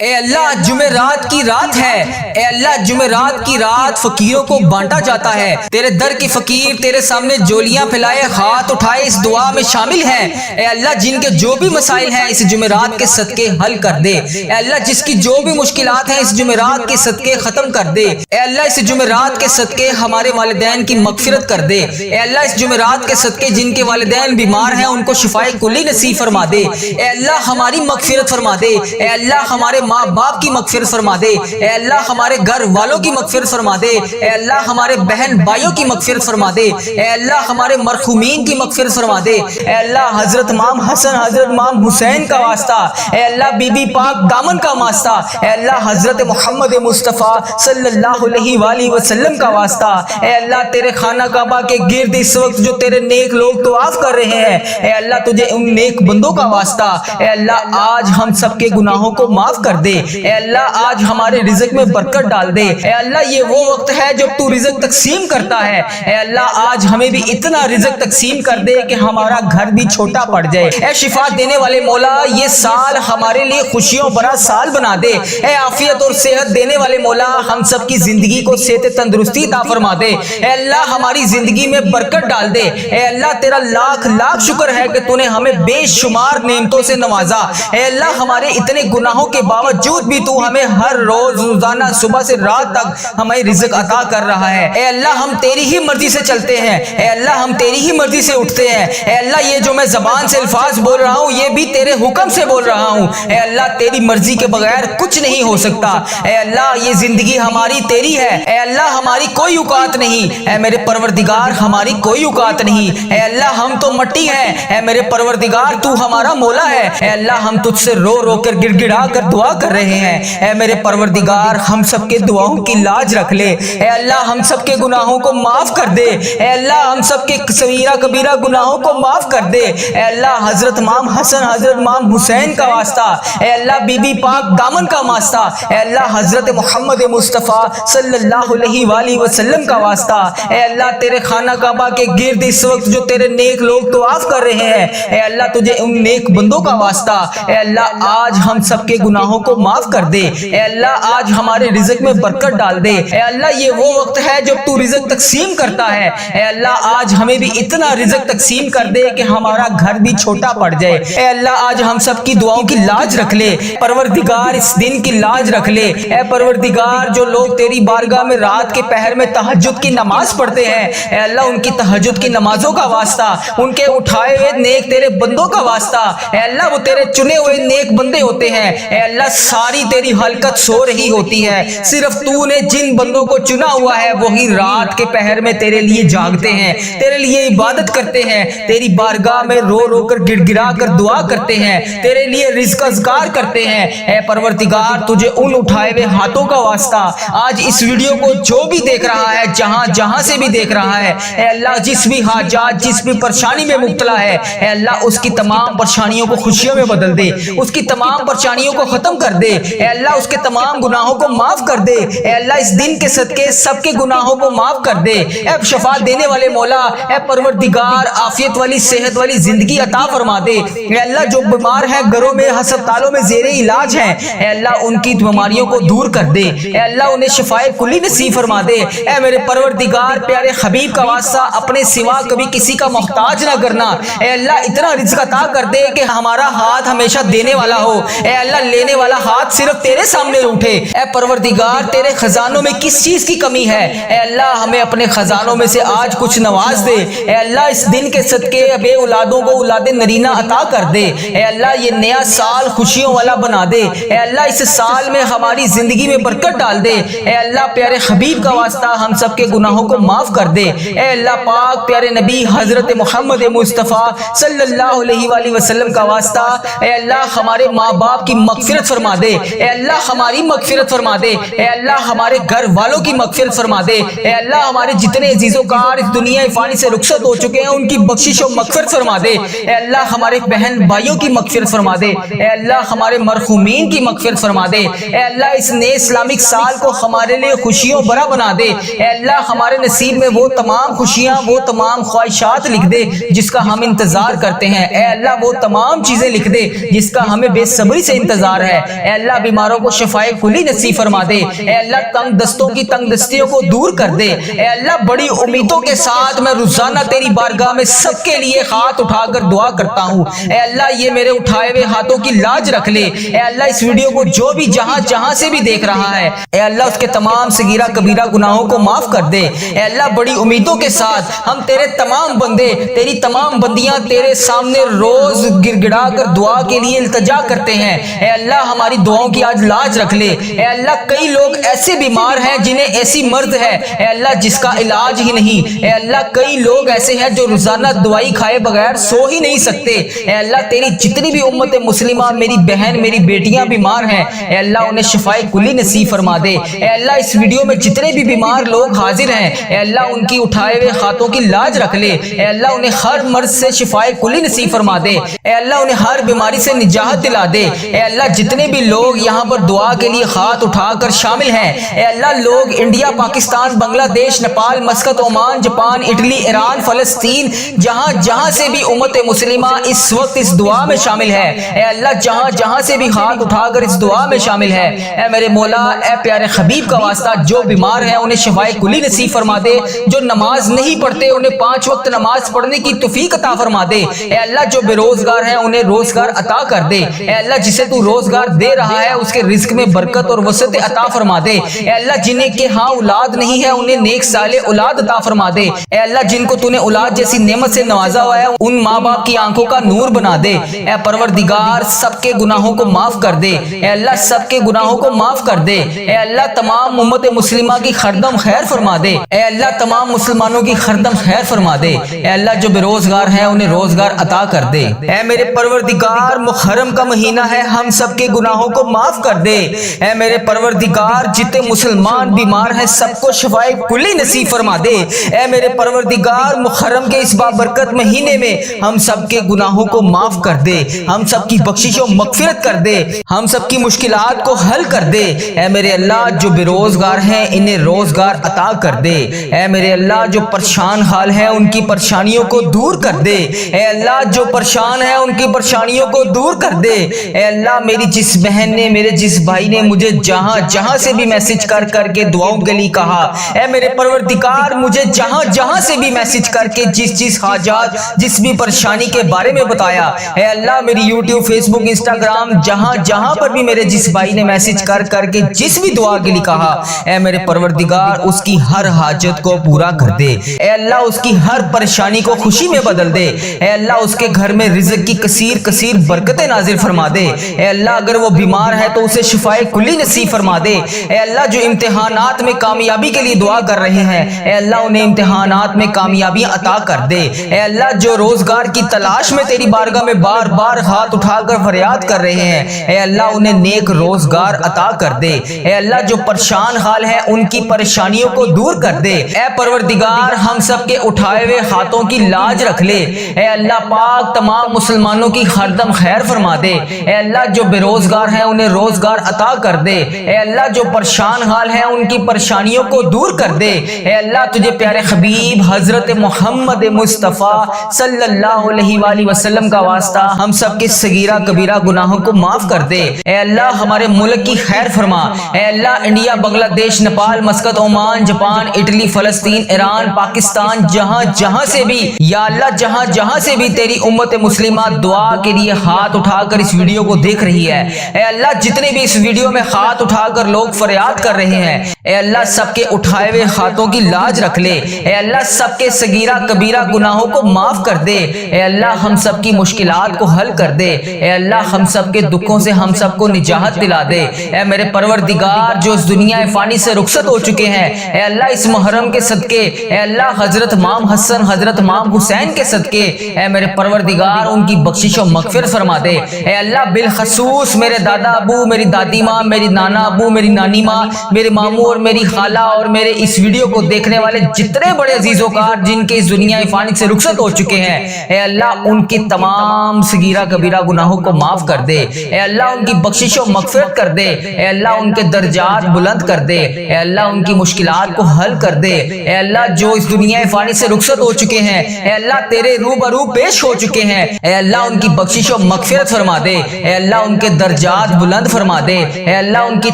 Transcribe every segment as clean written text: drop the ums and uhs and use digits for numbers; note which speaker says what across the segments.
Speaker 1: اے اللہ جمعرات کی رات ہے، اے اللہ جمعرات کی رات فقیروں کو بانٹا جاتا ہے۔ تیرے در کی فقیر تیرے سامنے جولیاں پھیلائے ہاتھ اٹھائے اس دعا میں شامل ہیں۔ اے اللہ جن کے جو بھی مسائل ہیں اس جمعرات کے صدقے حل کر دے۔ اے اللہ جس کی جو بھی مشکلات ہیں اس جمعرات کے صدقے ختم کر دے۔ اے اللہ اس جمعرات کے صدقے ہمارے والدین کی مغفرت کر دے۔ اے اللہ اس جمعرات کے صدقے جن کے والدین بیمار ہیں ان کو شفائے کلی نصیب فرما دے۔ اے اللہ ہماری مغفرت فرما دے۔ اے اللہ ہمارے ماں باپ کی مغفرت فرما دے۔ اے اللہ ہمارے گھر والوں کی مغفرت فرما دے۔ اے اللہ ہمارے بہن بھائیوں کی مغفرت فرما دے۔ اے اللہ ہمارے مرحومین کی مغفرت فرما دے۔ اے اللہ حضرت امام حسن حضرت امام حسین کا واسطہ، اے اللہ بی بی پاک دامن کا واسطہ، اے اللہ حضرت محمد مصطفیٰ صلی اللہ علیہ وآلہ وسلم کا واسطہ، اے اللہ تیرے خانہ کعبہ کے گرد اس وقت جو تیرے نیک لوگ طواف کر رہے ہیں، اے اللہ تجھے ان نیک بندوں کا واسطہ، اے اللہ آج ہم سب کے گناہوں کو معاف کر دے۔ اے اللہ آج ہمارے رزق میں برکت ڈال دے۔ اے اللہ یہ وہ وقت ہے جب تو رزق تقسیم کرتا ہے۔ اے اللہ آج ہمیں بھی اتنا رزق تقسیم کر دے کہ ہمارا گھر بھی چھوٹا پڑ جائے۔ اے شفا دینے والے مولا یہ سال ہمارے لیے خوشیوں بھرا سال بنا دے۔ اے عافیت اور صحت دینے والے مولا ہم سب کی زندگی کو صحت تندرستی عطا فرما دے۔ اے اللہ ہماری زندگی میں برکت ڈال دے۔ اے اللہ تیرا لاکھ لاکھ شکر ہے کہ تو نے ہمیں بے شمار نعمتوں سے نوازا۔ اے اللہ ہمارے اتنے گناہوں کے باوجود بھی تو ہمیں ہر روز روزانہ صبح سے رات تک ہمیں رزق عطا کر رہا ہے۔ اے اللہ ہم تیری ہی مرضی سے چلتے ہیں۔ اے اللہ ہم تیری ہی مرضی سے اٹھتے ہیں۔ اے اللہ یہ جو میں زبان سے الفاظ بول رہا ہوں یہ بھی تیرے حکم سے بول رہا ہوں۔ اے اللہ تیری مرضی کے بغیر کچھ نہیں ہو سکتا۔ اے اللہ یہ زندگی ہماری تیری ہے۔ اے اللہ ہماری کوئی اوقات نہیں۔ اے میرے پروردگار ہماری کوئی اوقات نہیں۔ اے اللہ ہم تو مٹی ہیں۔ اے میرے پروردگار تو ہمارا مولا ہے۔ اے اللہ ہم تجھ سے رو رو کر گڑ گڑا کر دعا کر رہے ہیں۔ اے میرے پروردگار ہم سب کے دعاؤں کی لاج رکھ لے۔ اے اللہ ہم سب کے گناہوں کو معاف کر دے۔ اے اللہ ہم سب کے صغیرہ کبیرہ گناہوں کو معاف کر دے۔ اے اللہ حضرت امام حسن حضرت امام حسین کا واسطہ، اے اللہ بی بی پاک دامن کا واسطہ، اے اللہ حضرت محمد مصطفیٰ صلی اللہ علیہ وآلہ وسلم کا واسطہ، اے اللہ تیرے خانہ کعبہ کے گرد اس وقت جو تیرے نیک لوگ طواف کر رہے ہیں، اے اللہ تجھے ان نیک بندوں کا واسطہ، اے اللہ آج ہم سب کے گناہوں کو معاف کر دے۔ اے اللہ آج ہمارے رزق میں برکت ڈال دے۔ اے اللہ یہ وہ وقت ہے جب تو رزق تقسیم کرتا ہے۔ اے اللہ آج ہمیں بھی اتنا رزق تقسیم کر دے کہ ہمارا گھر بھی چھوٹا پڑ جائے۔ اے اللہ آج ہم سب کی دعاؤں کی لاج رکھ لے۔ پروردگار اس دن کی لاج رکھ لے۔ اے پروردگار جو لوگ تیری بارگاہ میں رات کے پہر میں تہجد کی نماز پڑھتے ہیں، اے اللہ ان کی تہجد کی نمازوں کا واسطہ، ان کے اٹھائے ہوئے نیک تیرے بندوں کا واسطہ، اے اللہ وہ تیرے چنے ہوئے نیک بندے ہوتے ہیں۔ اے اللہ ساری تیری خلقت سو رہی ہوتی ہے، صرف تو نے جن بندوں کو چنا ہوا ہے وہی رات کے پہر میں تیرے لیے جاگتے ہیں، تیرے لیے عبادت کرتے ہیں، تیری بارگاہ میں رو رو کر گڑ گڑا کر دعا کرتے ہیں، تیرے لیے رزق اذکار کرتے ہیں۔ اے پروردگار تجھے ان اٹھائے ہوئے ہاتھوں کا واسطہ آج اس ویڈیو کو جو بھی دیکھ رہا ہے جہاں جہاں سے بھی دیکھ رہا ہے، اے اللہ جس بھی حاجات جس بھی پریشانی میں مبتلا ہے، اے اللہ اس کی تمام پریشانیوں کو خوشیوں میں بدل دے، اس کی تمام پریشانیوں کو ختم کر دے۔ اے اللہ اس کے تمام گناہوں کو معاف کر دے۔ اے اللہ اس دن کے صدقے سب کے گناہوں کو معاف کر دے۔ اے شفا دینے والے مولا، اے پروردگار عافیت والی صحت والی زندگی عطا فرما دے۔ اے اللہ جو بیمار ہیں گھروں میں ہسپتالوں میں زیر علاج ہیں، اے اللہ ان کی بیماریوں کو دور کر دے۔ اے اللہ انہیں شفائے کلی نصیب فرما دے۔ اے میرے پروردگار پیارے حبیب کا واسطہ اپنے سوا کبھی کسی کا محتاج نہ کرنا۔ اے اللہ اتنا رزق عطا کر دے کہ ہمارا ہاتھ ہمیشہ دینے والا ہو، اے اللہ لینے والا ہاتھ صرف تیرے سامنے اٹھے۔ اے پروردگار تیرے خزانوں میں کس چیز کی کمی ہے، اے اللہ ہمیں اپنے خزانوں میں سے آج کچھ نواز دے۔ اے اللہ اس دن کے صدقے بے اولادوں کو اولاد نرینہ عطا کر دے۔ اے اللہ یہ نیا سال خوشیوں والا بنا دے۔ اے اللہ اس سال میں ہماری زندگی میں برکت ڈال دے۔ اے اللہ پیارے حبیب کا واسطہ ہم سب کے گناہوں کو معاف کر دے۔ اے اللہ پاک پیارے نبی حضرت محمد مصطفیٰ صلی اللہ علیہ وآلہ وسلم کا واسطہ، اے اللہ ہمارے ماں باپ کی مغفرت فرما دے۔ اے اللہ ہماری مغفرت فرما دے۔ اے اللہ ہمارے گھر والوں کی مغفرت فرما دے۔ اے اللہ ہمارے جتنے عزیز و کار اس دنیا فانی سے رخصت ہو چکے ہیں ان کی بخشش و مغفرت فرما دے۔ اے اللہ ہمارے بہن بھائیوں کی مغفرت فرما دے۔ اے اللہ ہمارے مرحومین کی مغفرت فرما دے۔ اے اللہ اس نئے اسلامک سال کو ہمارے لیے خوشیوں بھرا بنا دے۔ اے اللہ ہمارے نصیب میں وہ تمام خوشیاں وہ تمام خواہشات لکھ دے جس کا ہم انتظار کرتے ہیں۔ اے اللہ وہ تمام چیزیں لکھ دے جس کا ہمیں بے صبری سے انتظار ہے۔ اے اللہ بیماروں کو شفائے کلی نصیب فرما دے، اے اللہ تنگ دستوں کی تنگ دستیوں کو دور کر دے، اے اللہ بڑی امیدوں کے ساتھ میں روزانہ تیری بارگاہ میں سب کے لیے ہاتھ اٹھا کر دعا کرتا ہوں، اے اللہ یہ میرے اٹھائے ہوئے ہاتھوں کی لاج رکھ لے، اے اللہ اس ویڈیو کو جو بھی جہاں جہاں سے بھی دیکھ رہا ہے اے اللہ اس کے تمام صغیرہ کبیرہ گناہوں کو معاف کر دے، اے اللہ بڑی امیدوں کے ساتھ ہم تیرے تمام بندے تیری تمام بندیاں تیرے سامنے روز گر گڑا کر دعا کے لیے التجا کرتے ہیں، اے اللہ ہماری دعاؤں کی آج لاج رکھ لے، اے اللہ کئی لوگ ایسے بیمار ہیں جنہیں ایسی مرض ہے اے اللہ جس کا علاج ہی نہیں، اے اللہ کئی لوگ ایسے ہیں جو روزانہ دوائی کھائے بغیر سو ہی نہیں سکتے، اے اللہ تیری جتنی بھی امت مسلمہ میری بہن میری بیٹیاں بیمار ہیں اے اللہ انہیں شفائے کلی نصیب فرما دے، اے اللہ اس ویڈیو میں جتنے بھی بیمار لوگ حاضر ہیں اے اللہ ان کی اٹھائے ہوئے ہاتھوں کی لاج رکھ لے، اے اللہ انہیں ہر مرض سے شفائے کلی نصیب فرما دے، اے اللہ انہیں ہر بیماری سے نجات دلا دے، اے اللہ جتنے بھی لوگ یہاں پر دعا کے لیے ہاتھ اٹھا کر شامل ہیں اے اللہ لوگ انڈیا پاکستان بنگلہ دیش Nepal Muscat Oman Japan Italy Iran فلسطین جہاں جہاں سے بھی امت مسلمہ اس وقت اس دعا میں شامل ہے اے اللہ جہاں جہاں سے بھی ہاتھ اٹھا کر اس دعا میں شامل ہے، اے میرے مولا اے پیارے حبیب کا واسطہ جو بیمار ہیں انہیں شفائے کلی نصیب فرما دے، جو نماز نہیں پڑھتے انہیں 5 وقت نماز پڑھنے کی توفیق عطا فرما دے، اے اللہ جو بے روزگار ہیں انہیں روزگار عطا کر دے، اے اللہ جسے تو روزگار دے رہا ہے اس کے رزق میں برکت اور وسعت عطا فرما دے، اے اللہ جنہیں کہ ہاں اولاد نہیں ہے انہیں نیک صالح اولاد عطا فرما دے، اے اللہ جن کو تو نے اولاد جیسی نعمت سے نوازا ہوا ہے ان ماں باپ کی آنکھوں کا نور بنا دے، اے پروردگار سب کے گناہوں کو معاف کر دے، اے اللہ سب کے گناہوں کو معاف کر دے، اے اللہ تمام امت مسلمہ کی خردم خیر فرما دے، اے اللہ تمام مسلمانوں کی خردم خیر فرما دے، اے اللہ جو بے روزگار ہیں انہیں روزگار عطا کر دے، اے میرے پروردگار محرم کا مہینہ ہے ہم سب کے گناہوں کو معاف کر دے، اے میرے پروردگار جتنے مسلمان بیمار ہیں سب کو شفائے کلی نصیب فرما دے، اے میرے پروردگار محرم کے اس بابرکت مہینے میں ہم سب کے گناہوں کو معاف کر دے، ہم سب کی بخشش و مغفرت کر دے، ہم سب کی مشکلات کو حل کر دے، اے میرے اللہ جو بے روزگار ہیں انہیں روزگار عطا کر دے، اے میرے اللہ جو پریشان حال ہیں ان کی پریشانیوں کو دور کر دے، اے اللہ جو پریشان ہیں ان کی پریشانیوں کو دور کر دے، اے اللہ میری جس بہن نے میرے جس بھائی نے مجھے جہاں جہاں سے بھی میسج کر کر کے دعاؤں کے لیے کہا اے میرے پروردگار مجھے جہاں جہاں سے بھی میسج کر کے جس حاجات جس بھی پریشانی کے بارے میں بتایا اے اللہ میری یوٹیوب فیس بک انسٹاگرام جہاں جہاں پر بھی میرے جس بھائی نے میسج کر کر کے جس بھی دعا کے لیے کہا اے میرے پروردگار اس کی ہر حاجت کو پورا کر دے، اے اللہ اس کی ہر پریشانی کو خوشی میں بدل دے، اے اللہ اس کے گھر میں رزق کی کثیر برکتیں نازل فرما دے، اے اللہ اگر وہ بیمار ہے تو اسے شفائے کلی نصیب فرما دے، اے اللہ جو امتحانات میں کامیابی کے لیے دعا کر رہے ہیں اے اللہ انہیں امتحانات میں کامیابیاں عطا کر دے، اے اللہ جو روزگار کی تلاش میں تیری بارگاہ میں بار بار ہاتھ اٹھا کر فریاد کر رہے ہیں اے اللہ انہیں نیک روزگار عطا کر دے، اے اللہ جو پریشان حال ہیں ان کی پریشانیوں کو دور کر دے، اے پروردگار ہم سب کے اٹھائے ہوئے ہاتھوں کی لاج رکھ لے، اے اللہ پاک تمام مسلمانوں کی ہردم خیر فرما دے، اے اللہ جو بے روزگار ہیں انہیں روزگار عطا کر دے، اے اللہ جو پریشان حال ہیں ان کی پریشانیوں کو دور کر دے، اے اللہ تجھے پیارے حبیب حضرت محمد مصطفیٰ صلی اللہ علیہ وآلہ وسلم کا واسطہ ہم سب کے صغیرہ کبیرہ گناہوں کو معاف کر دے، اے اللہ ہمارے ملک کی خیر فرما، اے اللہ انڈیا بنگلہ دیش Nepal Muscat Oman Japan Italy فلسطین ایران پاکستان جہاں جہاں سے بھی یا اللہ جہاں جہاں سے بھی تیری امت مسلمہ دعا کے لیے ہاتھ اٹھا کر اس ویڈیو کو دیکھ رہی ہے اے اللہ جتنے بھی اس ویڈیو میں ہاتھ اٹھا کر لوگ فریاد کر رہے ہیں اے اللہ سب کے اٹھائے ہوئے ہاتھوں کی لاج رکھ لے، اے اللہ سب کے صغیرہ کبیرہ گناہوں کو معاف کر دے، اے اللہ ہم سب کی مشکلات کو حل کر دے، اے اللہ ہم سب کے دکھوں سے ہم سب کو نجات دلا دے، اے میرے پروردگار جو اس دنیا فانی سے رخصت ہو چکے ہیں اے اللہ اس محرم کے صدقے اے اللہ حضرت امام حسن حضرت امام حسین کے صدقے اے میرے پروردگار ان کی بخشش و مغفرت فرما دے، اے اللہ بالخصوص میرے دادا ابو میری دادی ماں میری نانا ابو میری نانی ماں میرے ماموں اور میری خالہ اور میرے اس ویڈیو کو دیکھنے والے جتنے بڑے عزیز و کار جن کے اس دنیا فانی سے رخصت ہو چکے ہیں اے اللہ ان کی تمام صغیرہ کبیرہ گناہوں کو معاف کر دے، اے اللہ ان کی بخشش و مغفرت کر دے، اے اللہ ان کے درجات بلند کر دے، اے اللہ ان کی مشکلات کو حل کر دے، اے اللہ جو اس دنیا فانی سے رخصت ہو چکے ہیں اے اللہ تیرے روبرو پیش ہو چکے ہیں اے اللہ ان کی بخشش و مغفرت فرما دے، اے اللہ ان کے درجات درجات بلند فرما دے، اے اللہ ان کی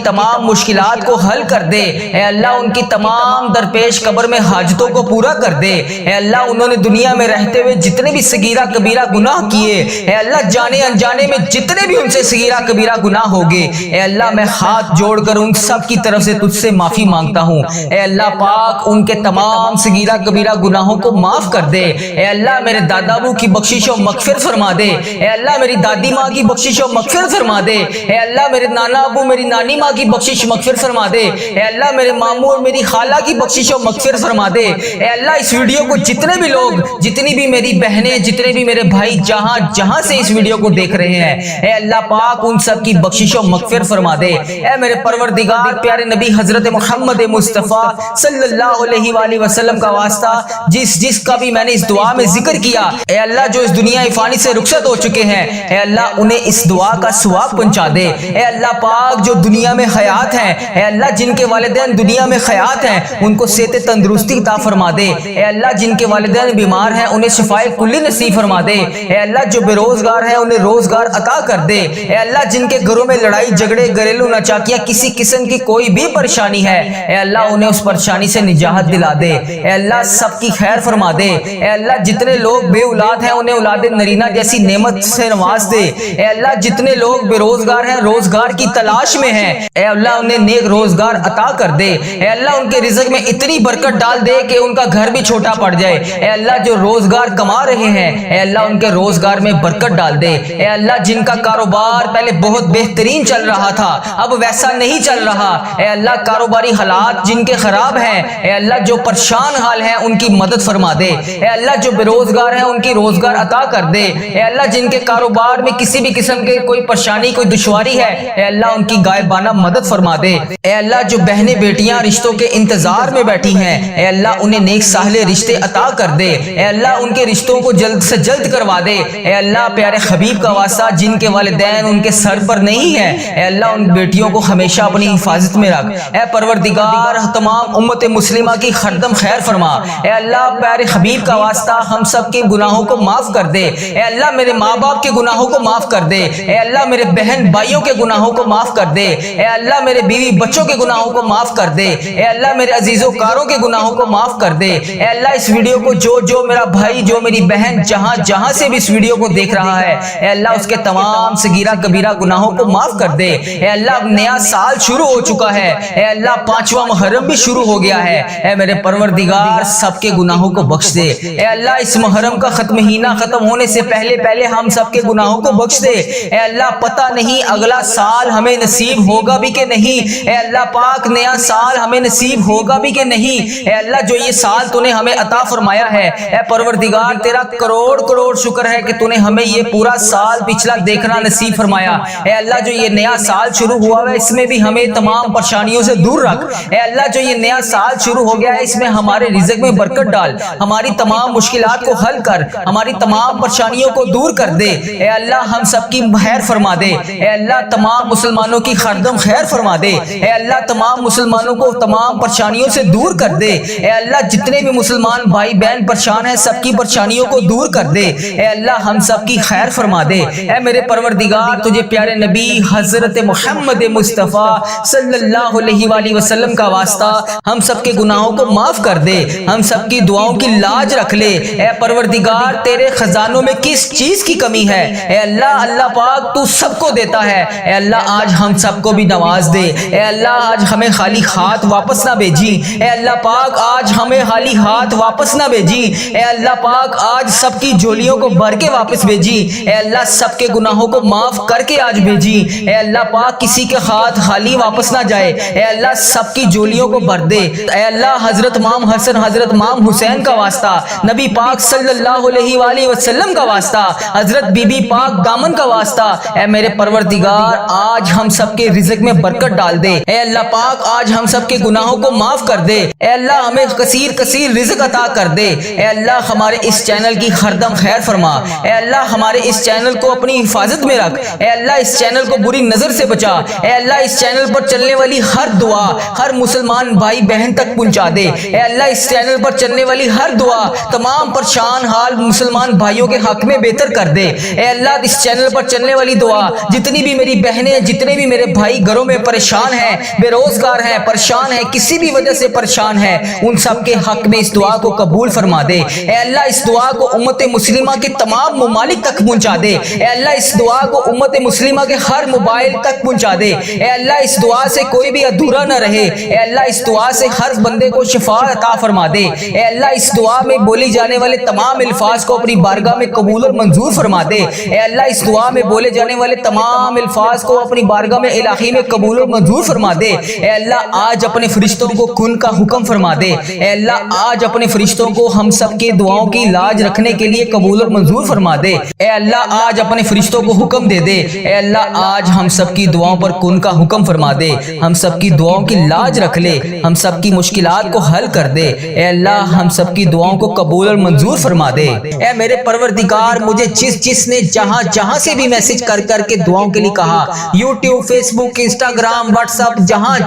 Speaker 1: تمام مشکلات کو حل کر دے، اے اللہ ان کی تمام درپیش قبر میں حاجتوں کو پورا کر دے، اے اللہ انہوں نے دنیا میں رہتے ہوئے جتنے بھی صغیرہ کبیرہ گناہ کیے، اے اللہ جانے انجانے میں جتنے بھی ان سے صغیرہ کبیرہ گناہ ہوگے، اے اللہ میں ہاتھ جوڑ کر ان سب کی طرف سے تجھ سے معافی مانگتا ہوں، اے اللہ پاک ان کے تمام صغیرہ کبیرہ گناہوں کو معاف کر دے، اے اللہ میرے دادا ابو کی بخشش و مغفرت فرما دے، اے اللہ میری دادی ماں کی بخشش و مغفرت فرما دے، اے اللہ میرے نانا ابو میری نانی ماں کی بخشش مغفرت فرما دے، اے اللہ میرے ماموں اور میری خالہ کی بخشش و مغفرت فرما دے، اے اللہ اس ویڈیو کو جتنے بھی لوگ، جتنی بھی میری بہنیں، جتنے بھی میرے بھائی جہاں جہاں سے اس ویڈیو کو دیکھ رہے ہیں، اے اللہ پاک ان سب کی بخشش و مغفرت فرما دے، اے میرے پروردگار پیارے نبی حضرت محمد مصطفیٰ صلی اللہ علیہ وآلہ وسلم کا واسطہ جس کا بھی میں نے اس دعا میں ذکر کیا، اے اللہ جو اس دنیا فانی سے رخصت ہو چکے ہیں، اے اللہ انہیں اس دعا کا ثواب پہنچا دے، اے اللہ پاک جو دنیا میں حیات ہیں، اے اللہ جن کے والدین دنیا میں حیات ہیں ان کو صحت تندرستی عطا فرما دے، اے اللہ جن کے والدین بیمار ہیں انہیں شفائے کلی نصیب فرما دے، اے اللہ جو بے روزگار ہیں انہیں روزگار عطا کر دے، اے اللہ جن کے گھروں میں لڑائی جھگڑے گھریلو ناچاکیاں کسی قسم کی کوئی بھی پریشانی ہے، اے اللہ انہیں اس پریشانی سے نجات دلا دے، اے اللہ سب کی خیر فرما دے، اے اللہ جتنے لوگ بے اولاد ہیں انہیں اولاد نرینہ جیسی نعمت سے نواز دے، اے اللہ جتنے لوگ بے روزگار ہیں روزگار کی تلاش میں ہیں، اے اللہ انہیں نیک روزگار عطا کر دے، اے اللہ ان کے رزق میں اتنی برکت ڈال دے کہ ان کا گھر بھی چھوٹا پڑ جائے، اے اللہ جو روزگار کما رہے ہیں اے اللہ ان کے روزگار میں برکت ڈال دے، اے اللہ جن کا کاروبار پہلے بہت بہترین چل رہا تھا اب ویسا نہیں چل رہا، اے اللہ کاروباری حالات جن کے خراب ہیں اے اللہ جو پریشان حال ہیں ان کی مدد فرما دے، اے اللہ جو بے روزگار ہیں ان کی روزگار عطا کر دے، اے اللہ جن کے کاروبار میں کسی بھی قسم کے کوئی پریشانی کوئی دشواری ہے اے اللہ ان کی غائبانہ مدد فرما دے، اے اللہ جو بہنیں بیٹیاں رشتوں کے انتظار میں بیٹھی ہیں اے اللہ انہیں نیک صالح رشتے عطا کر دے، اے اللہ ان کے رشتوں کو جلد سے جلد کروا دے، اے اللہ پیارے حبیب کا واسطہ جن کے والدین ان کے سر پر نہیں ہے اے اللہ ان بیٹیوں کو ہمیشہ اپنی حفاظت میں رکھ، اے پروردگار تمام امت مسلمہ کی خردم خیر فرما، اے اللہ پیارے حبیب کا واسطہ ہم سب کے گناہوں کو معاف کر دے، اے اللہ میرے ماں باپ کے گناہوں کو معاف کر دے، اے اللہ میرے بہن بھائیوں کے گناہوں کو معاف کر دے، اے اللہ میرے بیوی بچوں کے گناہوں کو معاف کر دے، اے اللہ میرے عزیزوں کاروں کے گناہوں کو معاف کر دے، اے اللہ اس ویڈیو کو جو میرا بھائی جو میری بہن جہاں سے بھی اس ویڈیو کو دیکھ رہا ہے اے اللہ اس کے تمام صغیرہ کبیرہ گناہوں کو معاف کر دے، اے اللہ نیا سال شروع ہو چکا ہے اے اللہ 5واں محرم بھی شروع ہو گیا ہے، اے میرے پروردگار سب کے گناہوں کو بخش دے، اے اللہ اس محرم کا مہینہ ختم ہونے سے پہلے ہم سب کے گناہوں کو بخش دے، اے اللہ پتہ نہیں اگلا سال ہمیں نصیب ہوگا بھی کہ نہیں، اے اللہ پاک نیا سال ہمیں نصیب ہوگا بھی کہ نہیں، اے اللہ جو یہ سال تو نے ہمیں عطا فرمایا ہے اے پروردگار تیرا کروڑ شکر ہے کہ تو نے ہمیں یہ پورا سال پچھلا دیکھنا نصیب فرمایا، اے اللہ جو یہ نیا سال شروع ہوا ہے اس میں بھی ہمیں تمام پریشانیوں سے دور رکھ، اے اللہ جو یہ نیا سال شروع ہو گیا ہے اس میں ہمارے رزق میں برکت ڈال، ہماری تمام مشکلات کو حل کر، ہماری تمام پریشانیوں کو دور کر دے، اے اللہ ہم سب کی خیر فرما دے، اے اللہ تمام مسلمانوں کی خردم خیر فرما دے، اے اللہ تمام مسلمانوں کو تمام پریشانیوں سے دور کر دے، اے اللہ جتنے بھی مسلمان بھائی بہن پریشان ہیں سب کی پریشانیوں کو دور کر دے، اے اللہ ہم سب کی خیر فرما دے، اے میرے پروردگار تجھے پیارے نبی حضرت محمد مصطفیٰ صلی اللہ علیہ وآلہ وسلم کا واسطہ ہم سب کے گناہوں کو معاف کر دے، ہم سب کی دعاؤں کی لاج رکھ لے، اے پروردگار تیرے خزانوں میں کس چیز کی کمی ہے اے اللہ پاک تو سب کو دیتا ہے، اے اللہ آج ہم سب کو بھی نواز دے، اے اللہ آج ہمیں خالی ہاتھ واپس نہ بھیجی، اے اللہ پاک آج ہمیں خالی ہاتھ واپس نہ بھیجی، اے اللہ پاک آج سب کی جھولیوں کو بھر کے واپس بھیجی، اے اللہ سب کے گناہوں کو معاف کر کے آج بھیجی، اے اللہ پاک کسی کے ہاتھ خالی واپس نہ جائے، اے اللہ سب کی جھولیوں کو بھر دے، اے اللہ حضرت امام حسن حضرت امام حسین کا واسطہ نبی پاک صلی اللہ علیہ وآلہ وسلم کا واسطہ حضرت بی بی پاک دامن کا واسطہ اے میرے پروردگار آج ہم سب کے رزق میں برکت ڈال دے، اے اللہ پاک آج ہم سب کے گناہوں کو معاف کر دے، اے اللہ ہمیں کثیر رزق عطا کر دے، اے اللہ ہمارے اس چینل کی خردم خیر فرما، اے اللہ ہمارے اس چینل کو اپنی حفاظت میں رکھ، اے اللہ اس چینل کو بری نظر سے بچا، اے اللہ اس چینل پر چلنے والی ہر دعا ہر مسلمان بھائی بہن تک پہنچا دے، اے اللہ اس چینل پر چلنے والی ہر دعا تمام پریشان حال مسلمان بھائیوں کے حق میں بہتر کر دے، اے اللہ اس چینل پر چلنے والی دعا جتنی بھی میری بہنیں جتنے بھی میرے بھائی گھروں میں پریشان ہیں, بے روزگار ہیں, پریشان ہیں, کسی بھی وجہ سے پریشان ہیں, ان سب کے حق میں اس دعا کو قبول فرما دے. اے اللہ اس دعا کو امت مسلمہ کے تمام ممالک تک پہنچا دے. اے اللہ اس دعا کو امت مسلمہ کے ہر موبائل تک پہنچا دے. اے اللہ اس دعا سے کوئی بھی ادھورا نہ رہے. اے اللہ اس دعا سے ہر بندے کو شفا عطا فرما دے. اے اللہ اس دعا میں بولی جانے والے تمام الفاظ کو اپنی بارگاہ میں قبول اور منظور فرما دے. اے اللہ اس دعا میں بولے جانے والے تمام الفاظ کو اپنی بارگاہ میں الہی میں قبول اور منظور فرما دے. اے اللہ آج اپنے فرشتوں کو کن کا حکم فرما دے. اے اللہ آج اپنے فرشتوں کو ہم سب کے دعاؤں کی لاج رکھنے کے لیے قبول اور منظور فرما دے. اے اللہ آج اپنے فرشتوں کو حکم دے دے. اے اللہ آج ہم سب کی دعاؤں پر کن کا حکم فرما دے. ہم سب کی دعاؤں کی لاج رکھ لے. ہم سب کی مشکلات کو حل کر دے. اے اللہ ہم سب کی دعاؤں کو قبول اور منظور فرما دے. اے میرے پروردگار مجھے جس نے جہاں سے بھی میسج کر کے دعاؤں کے لیے کہا, یوٹیوب, فیس بک, انسٹاگرام, واٹس ایپ,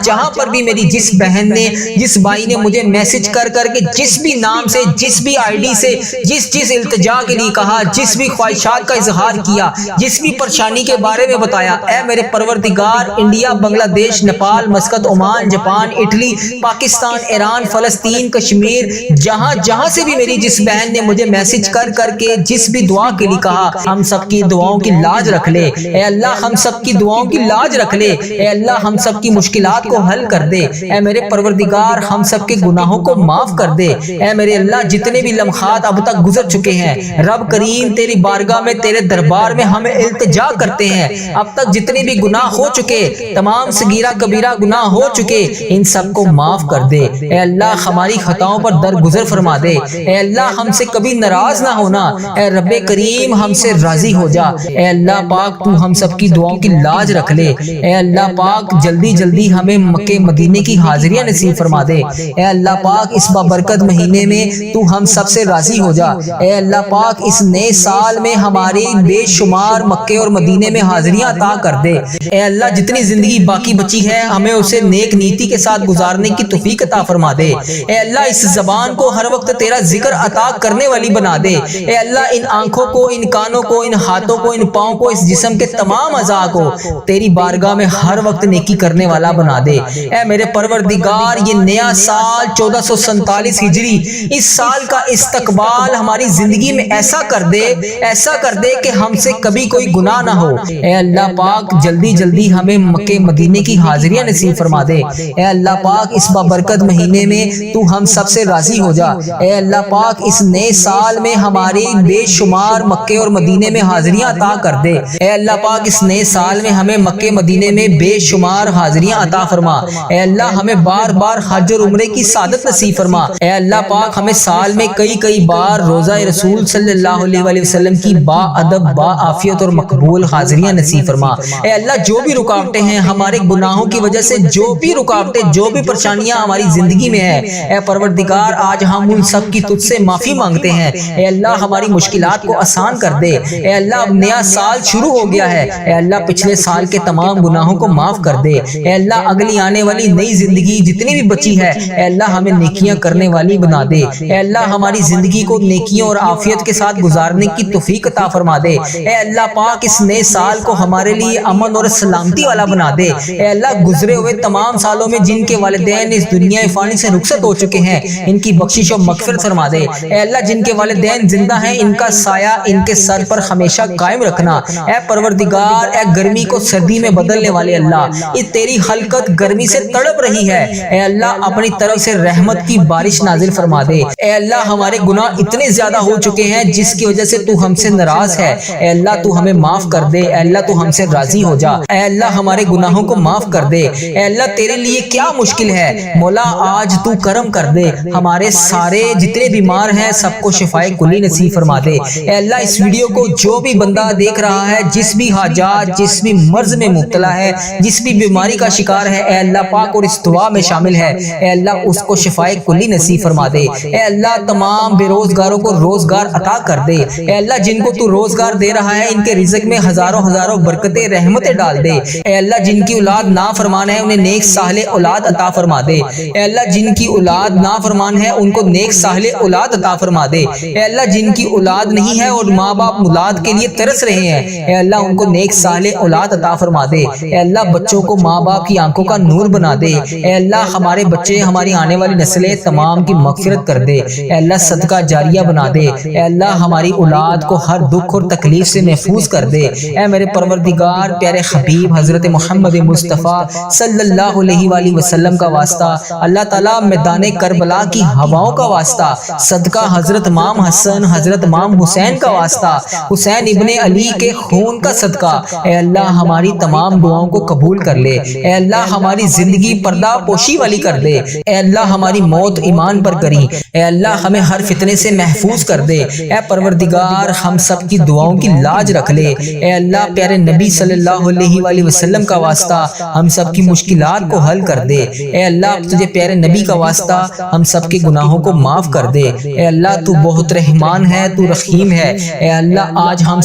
Speaker 1: جہاں پر بھی میری جس بہن نے جس بھائی نے مجھے میسج کر کے جس بھی نام سے جس بھی آئی ڈی سے جس التجا کے لیے کہا, جس بھی خواہشات کا اظہار کیا, جس بھی پریشانی کے بارے میں بتایا, اے میرے پروردگار انڈیا, بنگلہ دیش, Nepal, Muscat, Oman, Japan, Italy, Pakistan, Iran, فلسطین, کشمیر, جہاں سے بھی میری جس بہن نے مجھے میسج کر کے جس بھی دعا کے لیے کہا, ہم سب کی دعاؤں کی لاج رکھ لے. اے اللہ ہم سب کی دعاؤں کی لاج رکھ لے. اے اللہ ہم سب کی مشکلات کو حل کر دے. اے میرے پروردگار ہم سب کے گناہوں کو معاف کر دے. اے میرے اللہ جتنے بھی لمحات اب تک گزر چکے ہیں, رب کریم تیری بارگاہ میں تیرے دربار میں ہمیں التجا کرتے ہیں, اب تک جتنے بھی گناہ ہو چکے, تمام صغیرہ کبیرہ گناہ ہو چکے, ان سب کو معاف کر دے. اے اللہ ہماری خطاؤں پر درگزر فرما دے. اے اللہ ہم سے کبھی ناراض نہ ہونا. اے رب کریم ہم سے راضی ہو جا. اے اللہ پاک تو ہم سب کی دعاؤں کی لاج رکھ لے. اے اللہ پاک جلدی ہمیں مکے مدینے کی حاضریاں نصیب فرما دے. اے اللہ پاک اس بابرکت مہینے میں تو ہم سب سے راضی ہو جا. اے اللہ پاک اس نئے سال میں ہماری بے شمار مکے اور مدینے میں حاضریاں عطا کر دے. اے اللہ جتنی زندگی باقی بچی ہے ہمیں اسے نیک نیتی کے ساتھ گزارنے کی توفیق عطا فرما دے. اے اللہ اس زبان کو ہر وقت تیرا ذکر عطا کرنے والی بنا دے. اے اللہ ان آنکھوں کو, ان کانوں کو, ان ہاتھوں کو, ان پاؤں کو, اس جسم کے تمام اعضاء کو تیری بارگاہ میں ہر وقت نیکی کرنے والا بنا دے. اے میرے پروردگار یہ نیا سال 1447 ہجری, اس سال کا استقبال ہماری زندگی میں ایسا کر دے کہ ہم سے کبھی کوئی گناہ نہ ہو. اے اللہ پاک جلدی ہمیں مکے مدینے کی حاضریاں نصیب فرما دے. اے اللہ پاک اس بابرکت مہینے میں تو ہم سب سے راضی ہو جا. اے اللہ پاک اس نئے سال میں ہماری بے شمار مکے اور مدینے میں حاضریاں عطا کر دے. اے اللہ پاک اس نئے سال میں ہمیں مکے مدینے میں بے شمار حاضریاں عطا فرما. اے اللہ ہمیں بار حج اور عمرے کی سعادت نصیب فرما. اے اللہ پاک ہمیں سال میں کئی بار روزہ رسول صلی اللہ علیہ وسلم کی با ادب, با عافیت اور مقبول حاضریاں نصیب فرما. اے اللہ جو بھی رکاوٹیں ہیں ہمارے گناہوں کی وجہ سے, جو بھی رکاوٹیں, جو بھی پریشانیاں ہماری زندگی میں ہیں, اے پروردگار آج ہم ان سب کی تجھ سے معافی مانگتے ہیں. اے اللہ ہماری مشکلات کو آسان کر دے. اے اللہ اب نیا سال شروع ہو گیا ہے. اے اللہ پچھلے سال کے تمام گناہوں کو معاف کر دے. اے اللہ اگلی آنے والی نئی زندگی جتنی بھی بچی ہے, اے اللہ ہمیں نیکیاں کرنے والی بنا دے. اے اللہ ہماری زندگی کو نیکیوں اور عافیت کے ساتھ گزارنے کی توفیق عطا فرما دے. اے اللہ پاک اس نئے سال کو ہمارے لیے امن اور سلامتی والا بنا دے. اے اللہ گزرے ہوئے تمام سالوں میں جن کے والدین اس دنیا فانی سے رخصت ہو چکے ہیں, ان کی بخشش و مغفرت فرما دے. اے اللہ جن کے والدین زندہ ہیں ان کا سایہ ان کے سر پر ہمیشہ قائم رکھنا. اے پروردگار اے گرمی کو سردی میں بدلنے والے اللہ, یہ تیری خلقت گرمی سے تڑپ رہی ہے. اے اللہ اپنی طرف سے رحمت کی بارش نازل فرما دے. اے اللہ ہمارے گناہ اتنے زیادہ ہو چکے ہیں جس کی وجہ سے تو ہم سے ناراض ہے. اے اللہ تو ہمیں معاف کر دے. اے اللہ تو ہم سے راضی ہو جا. اے اللہ ہمارے گناہوں کو معاف کر دے. اے اللہ تیرے لیے کیا مشکل ہے, مولا آج تو کرم کر دے. ہمارے سارے جتنے بیمار ہیں سب کو شفائے کلی نصیب فرما دے. اے اللہ اس ویڈیو کو جو بھی بندہ دیکھ رہا ہے, جس بھی حاجات, جس بھی مرض میں مبتلا ہے, جس بھی بیماری کا شکار ہے, اے اللہ پاک اور اس دعا میں شامل ہے, اے اللہ اس کو شفائے کلی نصیب فرما دے. اے اللہ تمام بے روزگاروں کو روزگار عطا کر دے. اے اللہ جن کو تو روزگار دے رہا ہے ان کے رزق میں ہزاروں برکتیں رحمتیں ڈال دے. اے اللہ جن کی اولاد نافرمان ہے انہیں نیک صالح اولاد عطا فرما دے. اے اللہ جن کی اولاد نافرمان ہے ان کو نیک صالح اولاد عطا فرما دے. اے اللہ جن کی اولاد نہیں ہے اور ماں باپ اولاد کے لیے ترس رہے ہیں, اے اللہ ان کو نیک صالح اولاد عطا فرما دے۔ اے اللہ بچوں کو ماں باپ کی آنکھوں کا نور بنا دے۔ اے اللہ ہمارے بچے ہماری آنے والی نسلیں تمام کی مغفرت کر دے۔ اے اللہ صدقہ جاریہ بنا دے۔ اے اللہ ہماری اولاد کو ہر دکھ اور تکلیف سے محفوظ کر دے۔ اے میرے پروردگار پیارے حبیب حضرت محمد مصطفیٰ صلی اللہ علیہ وآلہ وسلم کا واسطہ، اللہ تعالیٰ میدان کربلا کی ہواؤں کا واسطہ، صدقہ حضرت امام حسن حضرت امام حسین کا واسطہ، حسین ابن علی کے خون کا صدقہ، اے اللہ ہماری تمام دعاؤں کو قبول کر لے۔ اے اللہ ہماری زندگی پردہ پوشی والی کر دے۔ اے اللہ ہماری موت ایمان پر کری۔ اے اللہ ہمیں ہر فتنے سے محفوظ کر دے۔ اے پروردگار ہم سب کی دعاؤں کی لاج رکھ لے۔ اے اللہ پیارے نبی صلی اللہ علیہ وآلہ وسلم کا واسطہ ہم سب کی مشکلات کو حل کر دے۔ اے اللہ تجھے پیارے نبی کا واسطہ ہم سب کے گناہوں کو معاف کر دے۔ اے اللہ تو بہت رحمان ہے، تو رحیم ہے۔ اے اللہ آج ہم